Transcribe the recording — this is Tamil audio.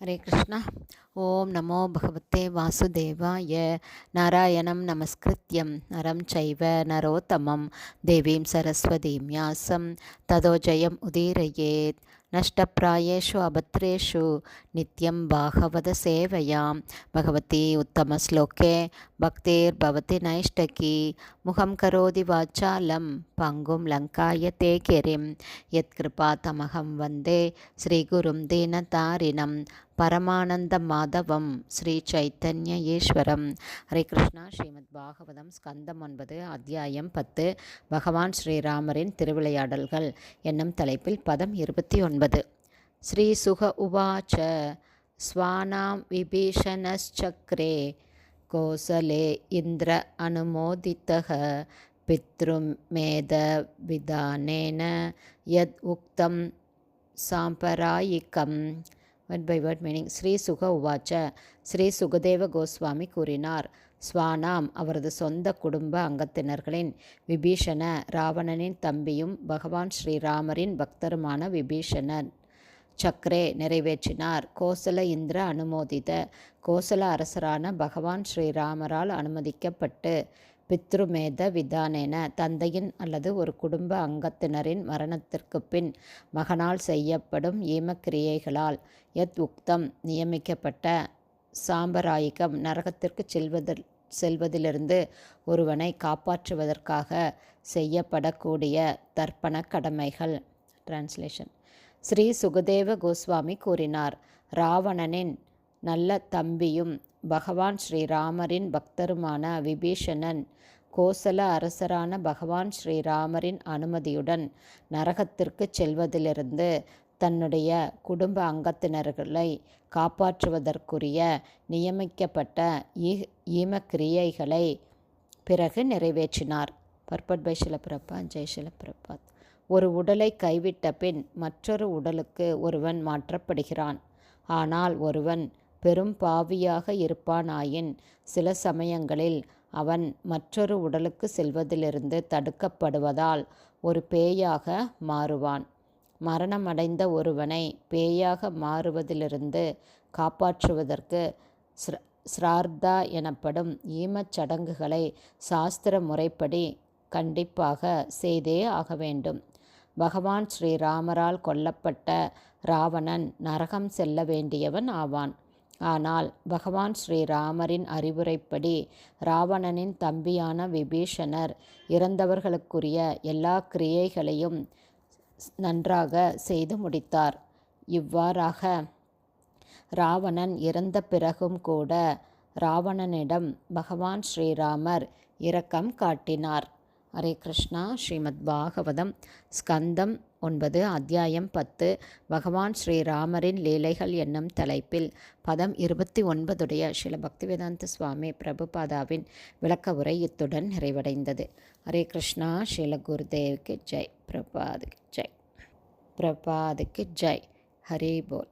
ஹரே கிருஷ்ணா. ஓம் நமோ பகவத்தே வாசுதேவாய. நாராயணம் நமஸ்கிருத்யம் நரம் சைவ நரோத்தமம் தேவீம் சரஸ்வதீம் யாசம் ததோ ஜெயம் உதீரயேத். நஷ்டப்பிராயேஷு அபத்ரேஷு நித்யம் பாகவத சேவையாம் பகவதி உத்தமஸ்லோகே பக்தேர் பவதி நைஷ்டகி முகம் கரோதி வாச்சாலம் பங்கும் லங்காய தே கிரிம் யத்கிருபா தமகம் வந்தே ஸ்ரீகுரும் தீனதாரிணம் பரமானந்த மாதவம் ஸ்ரீ சைத்தன்ய ஈஸ்வரம். ஹரே கிருஷ்ணா. ஸ்ரீமத் பாகவதம் ஸ்கந்தம் 9 அத்தியாயம் 10 பகவான் ஸ்ரீராமரின் திருவிளையாடல்கள் என்னும் தலைப்பில் பதம் 29. ஸ்ரீ சுக உவாச்ச ஸ்வானாம் விபீஷணச்சக்ரே கோசலே இந்திர அனுமோதிதः பித்ருமேத விதானேன யத் உக்தம் சாம்பராயிகம். Word by word meaning. Shri Shuka உவாச்ச, ஸ்ரீ சுகதேவ கோஸ்வாமி கூறினார், ஸ்வானாம் அவரது சொந்த குடும்ப அங்கத்தினர்களின், விபீஷண ராவணனின் தம்பியும் பகவான் ஸ்ரீராமரின் பக்தருமான விபீஷணன் சக்ரே நிறைவேற்றினார். கோசல இந்திர அனுமோதித கோசல அரசரான பகவான் ஸ்ரீராமரால் அனுமதிக்கப்பட்டு, பித்ருமேத விதானேன தந்தையின் அல்லது ஒரு குடும்ப அங்கத்தினரின் மரணத்திற்கு பின் மகனால் செய்யப்படும் ஈமக்கிரியைகளால் யத் உக்தம் நியமிக்கப்பட்ட சாம்பராயிகம் நரகத்திற்கு செல்வதிலிருந்து ஒருவனை காப்பாற்றுவதற்காக செய்யப்படக்கூடிய தர்ப்பண கடமைகள். டிரான்ஸ்லேஷன். ஸ்ரீ சுகதேவ கோஸ்வாமி கூறினார், ராவணனின் நல்ல தம்பியும் பகவான் ஸ்ரீராமரின் பக்தருமான விபீஷணன் கோசல அரசரான பகவான் ஸ்ரீராமரின் அனுமதியுடன் நரகத்திற்கு செல்வதிலிருந்து தன்னுடைய குடும்ப அங்கத்தினர்களை காப்பாற்றுவதற்குரிய நியமிக்கப்பட்ட ஈமக்கிரியைகளை பிறகு நிறைவேற்றினார். பர்பட் பை ஷில பிரபாத். ஜெய் ஷில பிரபாத். ஒரு உடலை கைவிட்ட பின் மற்றொரு உடலுக்கு ஒருவன் மாற்றப்படுகிறான். ஆனால் ஒருவன் பெரும் பாவியாக இருப்பானாயின் சில சமயங்களில் அவன் மற்றொரு உடலுக்கு செல்வதிலிருந்து தடுக்கப்படுவதால் ஒரு பேயாக மாறுவான். மரணமடைந்த ஒருவனை பேயாக மாறுவதிலிருந்து காப்பாற்றுவதற்கு ஸ்ரார்த்தா எனப்படும் ஈமச் சடங்குகளை சாஸ்திர முறைப்படி கண்டிப்பாக செய்தே ஆக வேண்டும். பகவான் ஸ்ரீராமரால் கொல்லப்பட்ட ராவணன் நரகம் செல்ல வேண்டியவன் ஆவான். ஆனால் பகவான் ஸ்ரீராமரின் அறிவுரைப்படி ராவணனின் தம்பியான விபீஷணர் இறந்தவர்களுக்குரிய எல்லா கிரியைகளையும் நன்றாக செய்து முடித்தார். இவ்வாறாக ராவணன் இறந்த பிறகும் கூட ராவணனிடம் பகவான் ஸ்ரீராமர் இரக்கம் காட்டினார். ஹரே கிருஷ்ணா. ஸ்ரீமத் பாகவதம் ஸ்கந்தம் 9 அத்தியாயம் 10 பகவான் ஸ்ரீராமரின் லீலைகள் என்னும் தலைப்பில் பதம் 29 ஸ்ரீல பக்திவேதாந்த சுவாமி பிரபுபாதாவின் விளக்க உரை இத்துடன் நிறைவடைந்தது. ஹரே கிருஷ்ணா. ஸ்ரீல குருதேவுக்கு ஜெய். பிரபாதுக்கு ஜெய். பிரபாதுக்கு ஜெய். ஹரே போல்.